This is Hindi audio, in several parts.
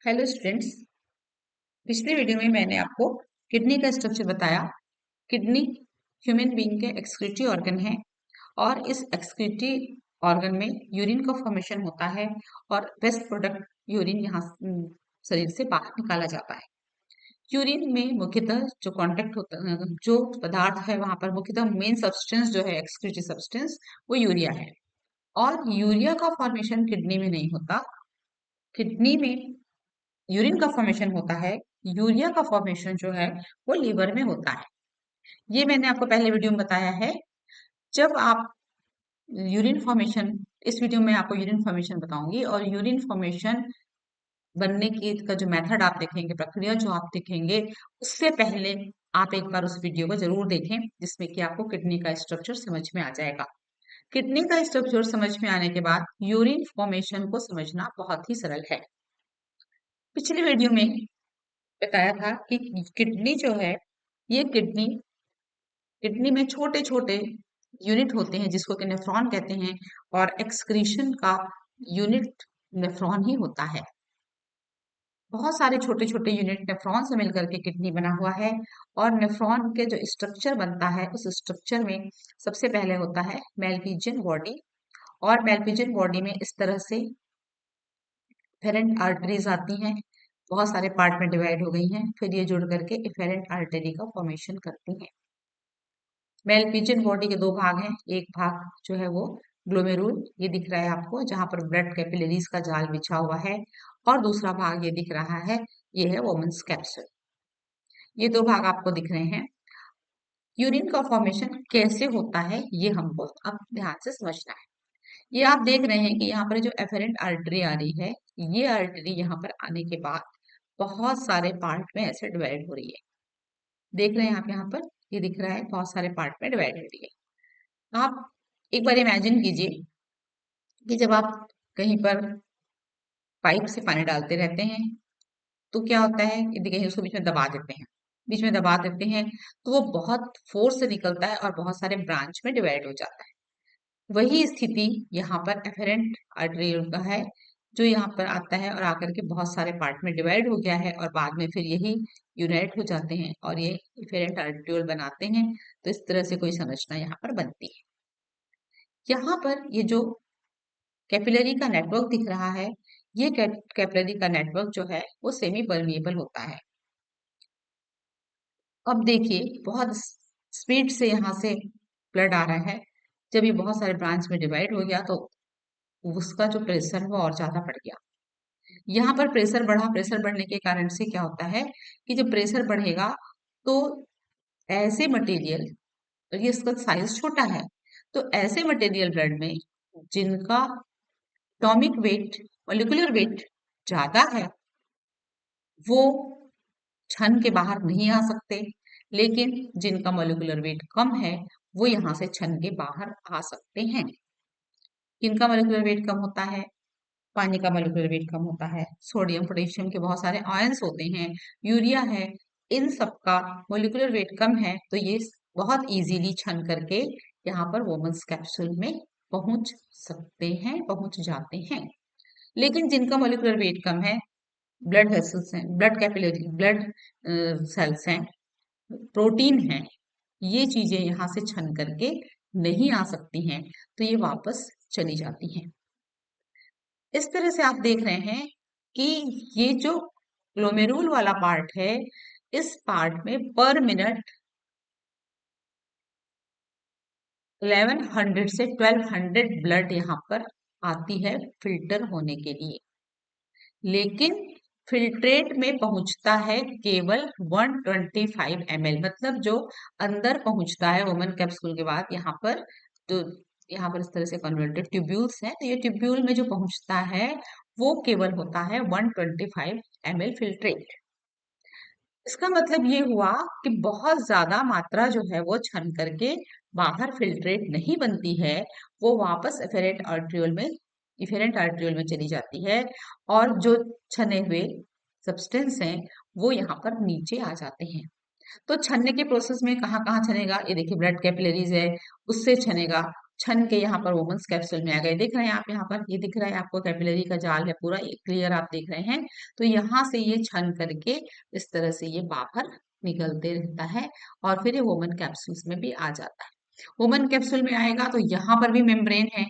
Hello students. पिछले वीडियो में मैंने आपको किडनी का स्ट्रक्चर बताया। किडनी ह्यूमन बीइंग के एक्सक्रीटरी ऑर्गन है और इस एक्सक्रीटरी ऑर्गन में यूरिन का फॉर्मेशन होता है और वेस्ट प्रोडक्ट यूरिन यहाँ शरीर से बाहर निकाला जाता है। यूरिन में मुख्यतः जो कांटेक्ट होता है, जो पदार्थ है वहां पर मुख्यतः मेन सब्सटेंस जो है एक्सक्रीटरी सब्सटेंस वो यूरिया है। और यूरिया का फॉर्मेशन किडनी में नहीं होता। किडनी में यूरिन का फॉर्मेशन होता है। यूरिया का फॉर्मेशन जो है वो लीवर में होता है। ये मैंने आपको पहले वीडियो में बताया है। जब आप यूरिन फॉर्मेशन, इस वीडियो में आपको यूरिन फॉर्मेशन बताऊंगी और यूरिन फॉर्मेशन बनने की का जो मेथड आप देखेंगे, प्रक्रिया जो आप देखेंगे, उससे पहले आप एक बार उस वीडियो को जरूर देखें जिसमें कि आपको किडनी का स्ट्रक्चर समझ में आ जाएगा। किडनी का स्ट्रक्चर समझ में आने के बाद यूरिन फॉर्मेशन को समझना बहुत ही सरल है। पिछले वीडियो में बताया था कि किडनी जो है, ये किडनी किडनी में छोटे छोटे यूनिट होते हैं जिसको कि नेफ्रॉन कहते हैं और एक्सक्रीशन का यूनिट नेफ्रॉन ही होता है। बहुत सारे छोटे छोटे यूनिट नेफ्रॉन से मिलकर के किडनी बना हुआ है। और नेफ्रॉन के जो स्ट्रक्चर बनता है उस स्ट्रक्चर में सबसे पहले होता है मेलपिजियन बॉडी। और मेलपिजियन बॉडी में इस तरह से एफेरेंट आर्टरीज आती हैं, बहुत सारे पार्ट में डिवाइड हो गई हैं, फिर ये जुड़ करके एफेरेंट आर्टरी का फॉर्मेशन करती हैं। मेलपिजियन बॉडी के दो भाग हैं। एक भाग जो है वो ग्लोमेरुल, ये दिख रहा है आपको, जहां पर ब्लड कैपिलरीज का जाल बिछा हुआ है। और दूसरा भाग ये दिख रहा है, ये है वोमेन्स कैप्सूल। ये दो भाग आपको दिख रहे हैं। यूरिन का फॉर्मेशन कैसे होता है ये हमको अब ध्यान से समझना है। ये आप देख रहे हैं कि यहाँ पर जो एफेरेंट आर्टरी आ रही है, ये आर्टरी यहाँ पर आने के बाद बहुत सारे पार्ट में ऐसे डिवाइड हो रही है। देख रहे हैं आप, यहाँ पर ये दिख रहा है बहुत सारे पार्ट में डिवाइड हो रही है। आप एक बार इमेजिन कीजिए कि जब आप कहीं पर पाइप से पानी डालते रहते हैं तो क्या होता है कि देखिए उसको बीच में दबा देते हैं, बीच में दबा देते हैं तो वो बहुत फोर्स से निकलता है और बहुत सारे ब्रांच में डिवाइड हो जाता है। वही स्थिति यहाँ पर एफेरेंट आर्टरियोल का है, जो यहाँ पर आता है और आकर के बहुत सारे पार्ट में डिवाइड हो गया है और बाद में फिर यही यूनाइट हो जाते हैं और ये एफेरेंट आर्टरियोल बनाते हैं। तो इस तरह से कोई संरचना यहाँ पर बनती है। यहाँ पर ये जो कैपिलरी का नेटवर्क दिख रहा है, ये कैपिलरी का नेटवर्क जो है वो सेमी परमिएबल होता है। अब देखिए बहुत स्पीड से यहाँ से ब्लड आ रहा है। जब ये बहुत सारे ब्रांच में डिवाइड हो गया तो उसका जो प्रेशर है वो और ज्यादा बढ़ गया। यहाँ पर प्रेशर बढ़ा, प्रेशर बढ़ने के कारण से क्या होता है कि जब प्रेशर बढ़ेगा तो ऐसे मटेरियल, ये इसका साइज छोटा है, तो ऐसे मटेरियल ब्लड में जिनका एटॉमिक वेट, मॉलिक्यूलर वेट ज्यादा है, वो छन के बाहर नहीं आ सकते। लेकिन जिनका मॉलिक्यूलर वेट कम है वो यहाँ से छन के बाहर आ सकते हैं। किनका मॉलिक्यूलर वेट कम होता है? पानी का मॉलिक्यूलर वेट कम होता है, सोडियम पोटेशियम के बहुत सारे आयंस होते हैं, यूरिया है, इन सब का मॉलिक्यूलर वेट कम है तो ये बहुत इजीली छन करके यहाँ पर वोमेन्स कैप्सूल में पहुंच सकते हैं, पहुंच जाते हैं। लेकिन जिनका मॉलिक्यूलर वेट कम है, ब्लड वेसल्स हैं, ब्लड कैपिलरी, ब्लड सेल्स हैं, प्रोटीन है, ये चीजें यहाँ से छन करके नहीं आ सकती हैं, तो ये वापस चली जाती हैं। इस तरह से आप देख रहे हैं कि ये जो ग्लोमेरुल वाला पार्ट है, इस पार्ट में पर मिनट 1100 से 1200 ब्लड यहाँ पर आती है फिल्टर होने के लिए। लेकिन फिल्ट्रेट में पहुंचता है केवल 125 ml, मतलब जो अंदर पहुंचता है वोमन कैप्सूल के बाद यहाँ पर, तो यहाँ पर इस तरह से कन्वर्टेड ट्यूब्यूल्स हैं, तो ये ट्यूब्यूल में जो पहुंचता है वो केवल होता है 125 ml फिल्ट्रेट। इसका मतलब ये हुआ कि बहुत ज्यादा मात्रा जो है वो छन करके बाहर फिल्ट्रेट नहीं बनती है, वो वापस इफेरेंट आर्ट्रियोल में चली जाती है और जो छने हुए सब्सटेंस हैं वो यहाँ पर नीचे आ जाते हैं। तो छनने के प्रोसेस में कहाँ कहाँ छनेगा? ये देखिए ब्लड कैपिलरीज है, उससे छनेगा, छन के यहाँ पर वोमेन्स कैप्सूल में आ गए। देख रहे हैं आप, यहाँ पर ये दिख रहा है आपको, कैपिलरी का जाल है पूरा ये क्लियर आप देख रहे हैं। तो यहाँ से ये छन करके इस तरह से ये बाहर निकलते रहता है और फिर ये वोमन कैप्सूल्स में भी आ जाता है। वोमन कैप्सूल में आएगा तो यहाँ पर भी मेम्ब्रेन है,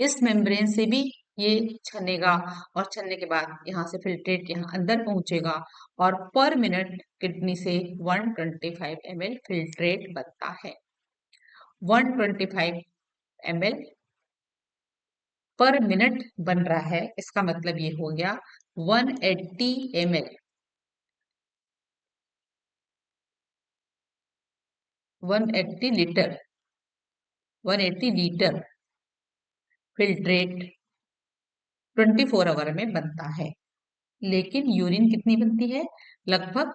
इस मेम्ब्रेन से भी ये छनेगा और छनने के बाद यहाँ से फिल्ट्रेट यहाँ अंदर पहुंचेगा और पर मिनट किडनी से 125 ml फिल्ट्रेट बनता है। 125 ml पर मिनट बन रहा है, इसका मतलब ये हो गया 180 ml 180 litre 180 litre filtrate 24 hour में बनता है। लेकिन यूरिन कितनी बनती है? लगभग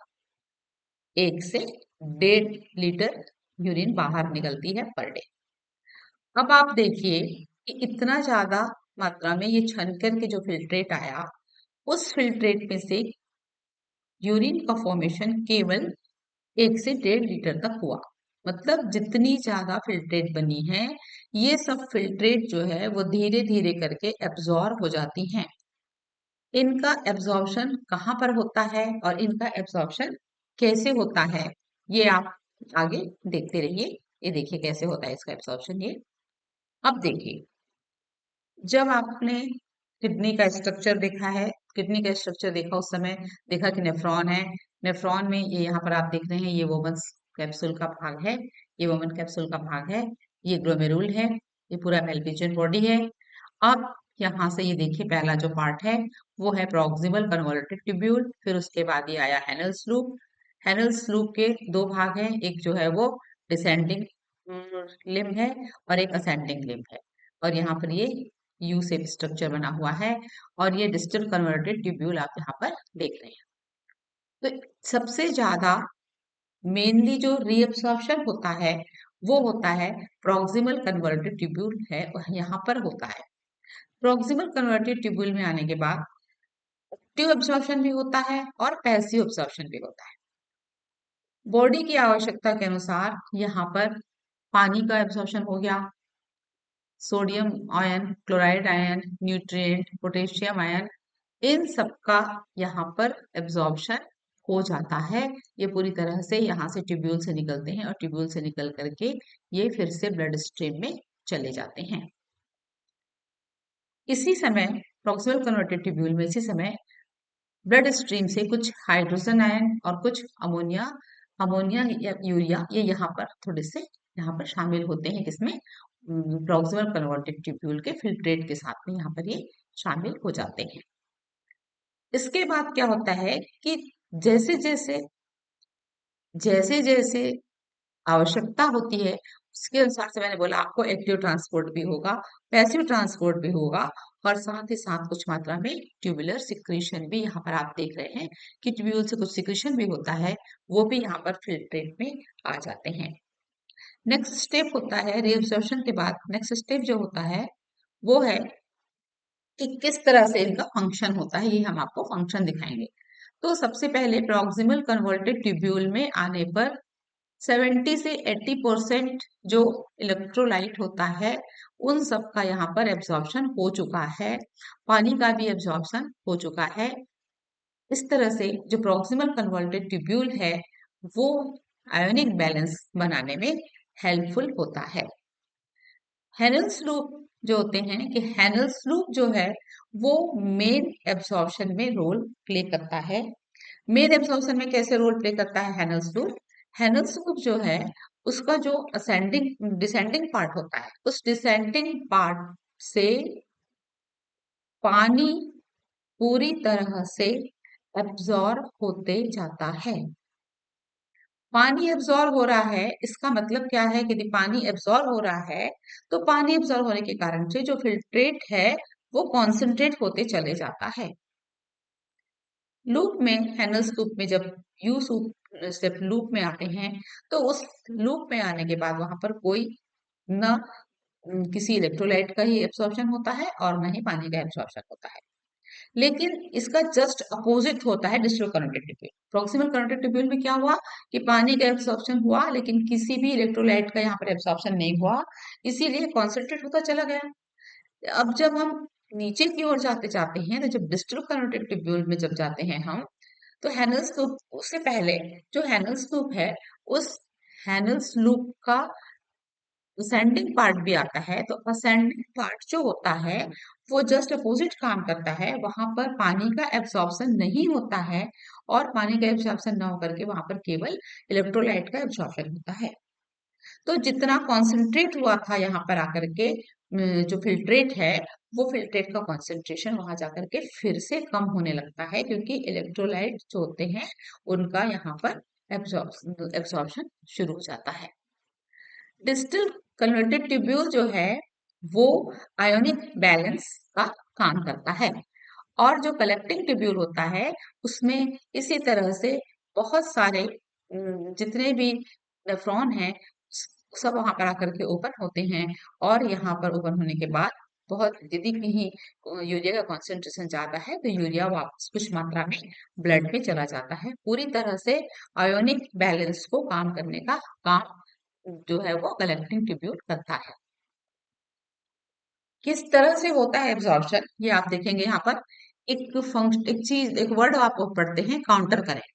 1 से 1.5 लीटर यूरिन बाहर निकलती है पर डे। अब आप देखिए कि इतना ज्यादा मात्रा में ये छन करके जो फिल्ट्रेट आया, उस फिल्ट्रेट में से यूरिन का फॉर्मेशन केवल 1 से 1.5 लीटर तक हुआ। मतलब जितनी ज्यादा फिल्ट्रेट बनी है, ये सब फिल्ट्रेट जो है वो धीरे धीरे करके एब्जॉर्ब हो जाती हैं। इनका एब्जॉर्प्शन कहाँ पर होता है और इनका एब्जॉर्प्शन कैसे होता है, ये आप आगे देखते रहिए। ये देखिए कैसे होता है इसका एब्जॉर्प्शन। ये अब देखिए, जब आपने किडनी का स्ट्रक्चर देखा है, किडनी का स्ट्रक्चर देखा उस समय देखा कि नेफ्रॉन है। नेफ्रॉन में ये यहाँ पर आप देख रहे हैं, ये वोमन्स कैप्सूल का भाग है, ये वोमन कैप्सूल का भाग है, ये ग्लोमेरुल है, ये पूरा मेल्पिजियन बॉडी है। अब यहाँ से ये देखिए पहला जो पार्ट है वो है प्रॉक्सिमल कन्वोल्यूटेड ट्यूब्यूल, फिर उसके बाद ये आया हेनल्स लूप। हेनल्स लूप के दो भाग हैं, एक जो है वो डिसेंडिंग लिम्ब है और एक असेंडिंग लिम्ब है। और यहाँ पर ये यू शेप स्ट्रक्चर बना हुआ है और ये डिस्टल कन्वर्टेड ट्यूब्यूल आप यहाँ पर देख रहे हैं। तो सबसे ज्यादा मेनली जो रीअब्सॉर्प्शन होता है वो होता है प्रॉक्सिमल कन्वर्टेड ट्यूब्यूल है, यहाँ पर होता है। प्रॉक्सिमल कन्वर्टेड ट्यूब्यूल में आने के बाद एक्टिव एब्जॉर्प्शन भी होता है और पैसिव एब्जॉर्प्शन भी होता है। बॉडी की आवश्यकता के अनुसार यहाँ पर पानी का एब्जॉर्प्शन हो गया, sodium ion, chloride ion, nutrient, potassium ion, इन सब का यहाँ पर एब्जॉर्प्शन हो जाता है। ये पूरी तरह से यहाँ से ट्यूब्यूल से निकलते हैं और ट्यूब्यूल से निकल करके ये फिर से ब्लड स्ट्रीम में चले जाते हैं। इसी समय प्रॉक्सिमल कन्वर्टेड ट्यूब्यूल में इसी समय ब्लड स्ट्रीम से कुछ हाइड्रोजन आयन और कुछ अमोनिया अमोनिया या यूरिया ये यहाँ पर थोड़े से यहाँ पर शामिल होते हैं, किसमें? प्रॉक्सिमल कन्वर्टेड ट्यूब्यूल के फिल्ट्रेट के साथ में यहाँ पर ये शामिल हो जाते हैं। इसके बाद क्या होता है कि जैसे जैसे जैसे जैसे आवश्यकता होती है उसके अनुसार से मैंने बोला आपको एक्टिव ट्रांसपोर्ट भी होगा, पैसिव ट्रांसपोर्ट भी होगा और साथ ही साथ कुछ मात्रा में ट्यूबुलर सिक्रीशन भी यहाँ पर आप देख रहे हैं कि ट्यूब्यूल से कुछ सिक्रीशन भी होता है, वो भी यहाँ पर फिल्ट्रेट में आ जाते हैं। नेक्स्ट स्टेप होता है रीअब्जॉर्प्शन के बाद, नेक्स्ट स्टेप जो होता है वो है कि किस तरह से इनका फंक्शन होता है, ये हम आपको फंक्शन दिखाएंगे। तो सबसे पहले प्रॉक्सिमल कन्वर्टेड ट्यूब्यूल में आने पर 70 से 80% जो इलेक्ट्रोलाइट होता है उन सब का यहाँ पर एब्जॉर्प्शन हो चुका है, पानी का भी एब्जॉर्प्शन हो चुका है। इस तरह से जो प्रॉक्सिमल कन्वर्टेड ट्यूब्यूल है वो आयोनिक बैलेंस बनाने में हेल्पफुल होता है। हेनल्स लूप जो होते हैं कि हेनल्स लूप जो है वो मेन एब्जॉर्प्शन में रोल प्ले करता है। मेन एब्जॉर्प्शन में कैसे रोल प्ले करता है हेनल्स लूप? हेनल्स लूप जो है उसका जो असेंडिंग डिसेंडिंग पार्ट होता है, उस डिसेंडिंग पार्ट से पानी पूरी तरह से एब्जॉर्ब होते जाता है। पानी एब्जॉर्ब हो रहा है इसका मतलब क्या है कि यदि पानी एब्जॉर्ब हो रहा है तो पानी एब्जॉर्ब होने के कारण से जो फिल्ट्रेट है वो कॉन्सेंट्रेट होते चले जाता है। लूप में हेनल्स लूप में जब यू स्टेप लूप में आते हैं तो उस लूप में आने के बाद वहां पर कोई न किसी इलेक्ट्रोलाइट का ही एब्सॉर्प्शन होता है और न ही पानी का एब्सॉर्प्शन होता है। लेकिन इसका जस्ट अपोजिट होता है distal coronary tubule. Proximal coronary tubule में क्या हुआ कि पानी का एब्सॉर्प्शन हुआ लेकिन किसी भी इलेक्ट्रोलाइट का यहाँ पर एब्सॉर्प्शन नहीं हुआ, इसीलिए कॉन्सेंट्रेट होता चला गया। अब जब हम नीचे की ओर जाते जाते हैं, तो जब डिस्टल करोनरी ट्यूब्यूल में जब जाते हैं हम, तो हैनल्स लूप, उससे पहले जो हैनल्स लूप है, उस हैनल्स लूप का असेंडिंग पार्ट भी आता है। तो असेंडिंग पार्ट जो होता है वो जस्ट अपोजिट काम करता है, वहां पर पानी का एब्सॉर्प्शन नहीं होता है, और पानी का एब्सॉर्प्शन ना होकर के वहां पर केवल इलेक्ट्रोलाइट का एब्सॉर्प्शन होता है। तो जितना कॉन्सेंट्रेट हुआ था यहाँ पर आकर के जो फिल्ट्रेट है, वो फिल्ट्रेट का कॉन्सेंट्रेशन वहां जाकर के फिर से कम होने लगता है, क्योंकि इलेक्ट्रोलाइट जो होते हैं उनका यहाँ पर एब्सॉर्प्शन शुरू हो जाता है। डिस्टल कन्वर्टेड ट्यूब्यूल जो है वो आयोनिक बैलेंस का काम करता है, और जो कलेक्टिंग ट्यूब्यूल होता है उसमें इसी तरह से बहुत सारे जितने भी नेफ्रॉन हैं सब वहां पर आकर के ओपन होते हैं, और यहाँ पर ओपन होने के बाद बहुत, यदि कहीं यूरिया का कॉन्सेंट्रेशन ज्यादा है तो यूरिया वापस कुछ मात्रा में ब्लड में चला जाता है। पूरी तरह से आयोनिक बैलेंस को काम करने का काम जो है वो कलेक्टिंग ट्यूब्यूल करता है। किस तरह से होता है एब्जॉर्प्शन, ये आप देखेंगे यहाँ पर। एक फंक्शन, एक चीज, एक वर्ड आप पढ़ते हैं, काउंटर करंट।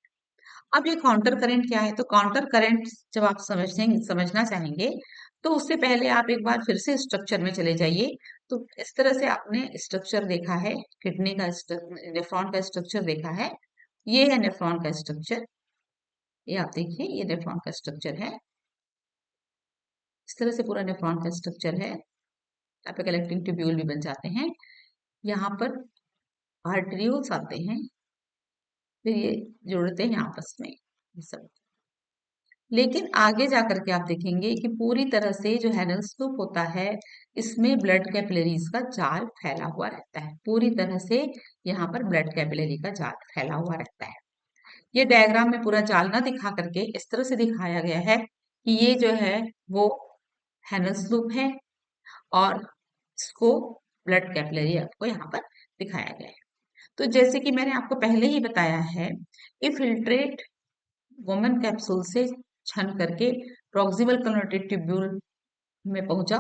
अब ये काउंटर करंट क्या है? तो काउंटर करंट जब आप समझना चाहेंगे, तो उससे पहले आप एक बार फिर से स्ट्रक्चर में चले जाइए। तो इस तरह से आपने स्ट्रक्चर देखा है, किडनी का नेफ्रॉन का स्ट्रक्चर देखा है। ये है नेफ्रॉन का स्ट्रक्चर, ये आप देखिए, ये नेफ्रॉन का स्ट्रक्चर है। इस तरह से पूरा नेफ्रॉन का स्ट्रक्चर है। यहाँ पे कलेक्टिंग ट्यूब्यूल भी बन जाते हैं, यहाँ पर आर्टरियोल्स आते हैं, फिर ये जुड़ते हैं आपस में, ये सब। लेकिन आगे जाकर के आप देखेंगे कि पूरी तरह से जो हैनल्स लूप होता है, इसमें ब्लड कैपिलरीज का जाल फैला हुआ रहता है। पूरी तरह से यहाँ पर ब्लड कैपिलरी का जाल फैला हुआ रहता है। ये डायग्राम में पूरा जाल ना दिखा करके इस तरह से दिखाया गया है कि ये जो है वो हैनल्स लूप है, और इसको ब्लड कैपिलरी आपको यहाँ पर दिखाया गया है। तो जैसे कि मैंने आपको पहले ही बताया है कि फिल्ट्रेट वुमेन कैप्सूल से छन करके प्रॉक्सिमल कन्वर्टेड ट्यूब्यूल में पहुंचा,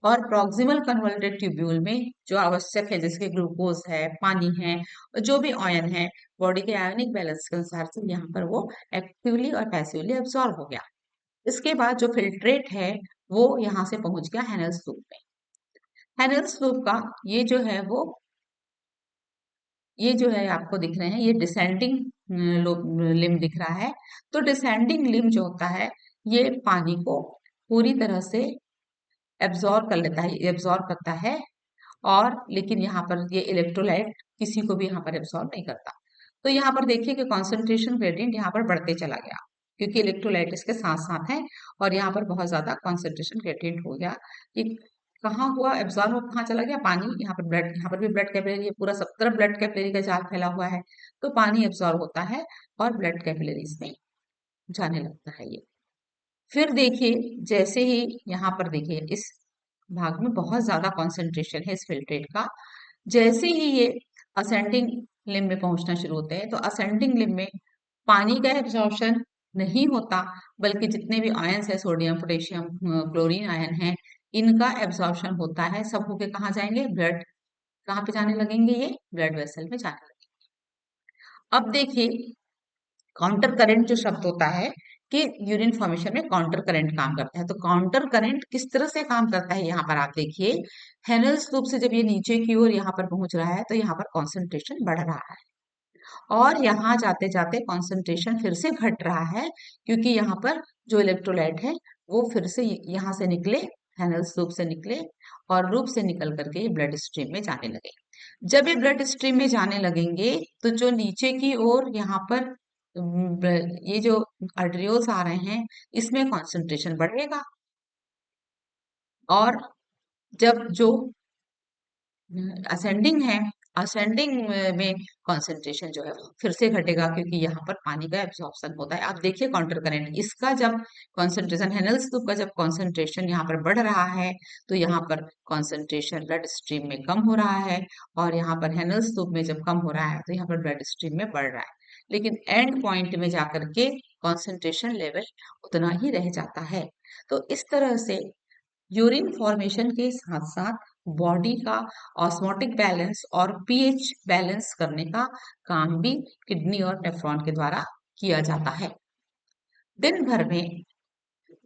और प्रॉक्सिमल कन्वर्टेड ट्यूब्यूल में जो आवश्यक है, जैसे ग्लूकोज है, पानी है, और जो भी आयन है, बॉडी के आयनिक बैलेंस के अनुसार से यहाँ पर वो एक्टिवली और पैसिवली एब्सॉर्ब हो गया। इसके बाद जो फिल्ट्रेट है वो यहाँ से पहुंच गया हैनल्स लूप में। हैनल्स लूप का ये जो है आपको दिख रहे हैं, ये डिसेंडिंग लिम दिख रहा है। तो डिसेंडिंग लिम जो होता है, ये पानी को पूरी तरह से एब्जॉर्ब कर लेता है, एब्जॉर्ब करता है, और लेकिन यहाँ पर ये इलेक्ट्रोलाइट किसी को भी यहाँ पर एब्सॉर्ब नहीं करता। तो यहाँ पर देखिए कि कॉन्सेंट्रेशन ग्रेडियंट यहाँ पर बढ़ते चला गया, क्योंकि इलेक्ट्रोलाइट इसके साथ साथ है, और यहाँ पर बहुत ज्यादा कॉन्सेंट्रेशन ग्रेडियंट हो गया। ये कहाँ हुआ एब्सॉर्ब, हो कहाँ चला गया? पानी, यहाँ पर ब्लड, यहाँ पर भी ब्लड कैपिलरी, पूरा सब तरफ ब्लड कैपिलरी का जाल फैला हुआ है, तो पानी एब्सॉर्ब होता है और ब्लड कैपिलरीज में जाने लगता है ये। फिर देखिए, जैसे ही यहाँ पर देखिए इस भाग में बहुत ज्यादा कॉन्सेंट्रेशन है इस फिल्ट्रेट का, जैसे ही ये असेंडिंग लिम्ब में पहुंचना शुरू होते हैं, तो असेंडिंग लिम्ब में पानी का एब्जॉर्प्शन नहीं होता, बल्कि जितने भी आयंस है, सोडियम, पोटेशियम, क्लोरीन आयन है, इनका एब्जॉर्प्शन होता है। सब होके कहाँ जाएंगे? ब्लड, कहाँ पे जाने लगेंगे? ये ब्लड वेसल में जाने लगेंगे। अब देखिए, काउंटर करंट जो शब्द होता है कि यूरिन फॉर्मेशन में काउंटर करंट काम करता है। तो काउंटर करंट किस तरह से काम करता है, यहाँ पर आप देखिए, हेनल्स लूप से जब ये नीचे की ओर यहाँ पर पहुंच रहा है, तो यहाँ पर कॉन्सेंट्रेशन बढ़ रहा है, और यहाँ जाते जाते कॉन्सेंट्रेशन फिर से घट रहा है, क्योंकि यहाँ पर जो इलेक्ट्रोलाइट है वो फिर से यहाँ से निकले, हेनल्स लूप से निकले, और लूप से निकल करके ये ब्लड स्ट्रीम में जाने लगे। जब ये ब्लड स्ट्रीम में जाने लगेंगे, तो जो नीचे की ओर यहाँ पर ये जो आर्टरियोल्स आ रहे हैं, इसमें कॉन्सेंट्रेशन बढ़ेगा, और जब जो असेंडिंग है, असेंडिंग में कॉन्सेंट्रेशन जो है वो फिर से घटेगा, क्योंकि यहाँ पर पानी का एब्जॉर्प्शन होता है। आप देखिए काउंटर करंट, इसका जब कॉन्सेंट्रेशन, हेनल्स लूप का जब कॉन्सेंट्रेशन यहाँ पर बढ़ रहा है, तो यहाँ पर कॉन्सेंट्रेशन ब्लड स्ट्रीम में कम हो रहा है, और यहाँ पर हेनल्स लूप में जब कम हो रहा है तो यहाँ पर ब्लड स्ट्रीम में बढ़ रहा है, लेकिन एंड पॉइंट में जाकर के कॉन्सेंट्रेशन लेवल उतना ही रह जाता है। तो इस तरह से यूरिन फॉर्मेशन के साथ साथ बॉडी का ऑस्मोटिक बैलेंस और पीएच बैलेंस करने का काम भी किडनी और नेफ्रॉन के द्वारा किया जाता है। दिन भर में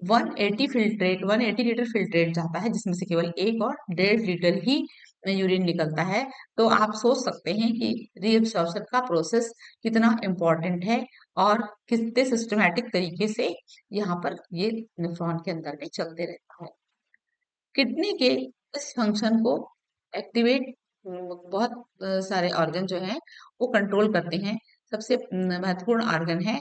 180 लीटर फिल्ट्रेट जाता है, जिसमें से केवल 1 और 1.5 लीटर ही यूरिन निकलता है। तो आप सोच सकते हैं कि रीअब्सॉर्प्शन का प्रोसेस कितना इम्पोर्टेंट है और कितने सिस्टमैटिक तरीके से यहाँ पर ये नेफ्रॉन के अंदर में चलते रहता है। किडनी के इस फंक्शन को एक्टिवेट बहुत सारे ऑर्गन जो हैं वो कंट्रोल करते हैं। सबसे महत्वपूर्ण ऑर्गन है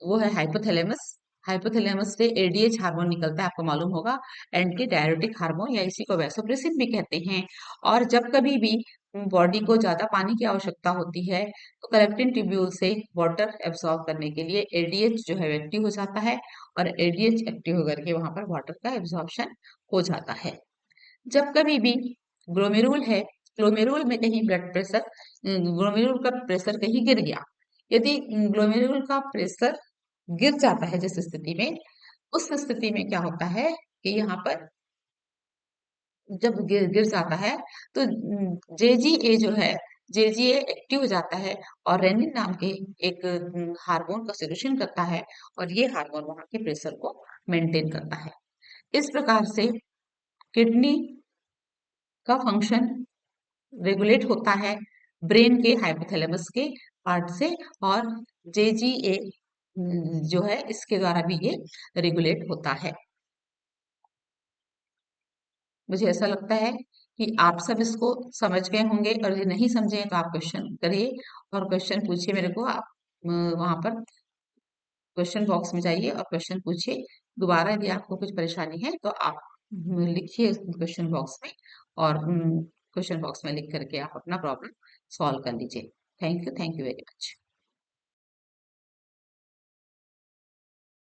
वो है हाइपोथैलेमस। हाइपोथैलेमस से एडीएच हार्मोन निकलता है, आपको मालूम होगा, एंटी डायरेटिक हार्मोन, या इसी को वैसोप्रेसिन भी कहते हैं। और जब कभी भी बॉडी को ज्यादा पानी की आवश्यकता होती है तो कलेक्टिन ट्यूब्यूल से वाटर एब्सॉर्ब करने के लिए एडीएच जो है एक्टिव हो जाता है, और एडीएच एक्टिव होकर के वहां पर वाटर का एब्सॉर्प्शन हो जाता है। जब कभी भी ग्लोमेरुल है, ग्लोमेरुल में कहीं ब्लड प्रेशर, ग्लोमेरुल का प्रेशर कहीं गिर गया, यदि ग्लोमेरुल का प्रेशर गिर जाता है जिस स्थिति में, उस स्थिति में क्या होता है कि यहाँ पर जब गिर जाता है तो जेजीए जो है, जेजीए एक्टिव हो जाता है और रेनिन नाम के एक हार्मोन का सिक्रेशन करता है, और ये हार्मोन वहां के प्रेशर को मेंटेन करता है। इस प्रकार से किडनी का फंक्शन रेगुलेट होता है ब्रेन के हाइपोथैलेमस के पार्ट से, और जेजीए जो है इसके द्वारा भी ये रेगुलेट होता है। मुझे ऐसा लगता है कि आप सब इसको समझ गए होंगे, और यदि नहीं समझे तो आप क्वेश्चन करिए और क्वेश्चन पूछिए मेरे को। आप वहां पर क्वेश्चन बॉक्स में जाइए और क्वेश्चन पूछिए। दोबारा यदि आपको कुछ परेशानी है तो आप लिखिए क्वेश्चन बॉक्स में, और क्वेश्चन बॉक्स में लिख करके आप अपना प्रॉब्लम सॉल्व कर लीजिए। Thank you very much.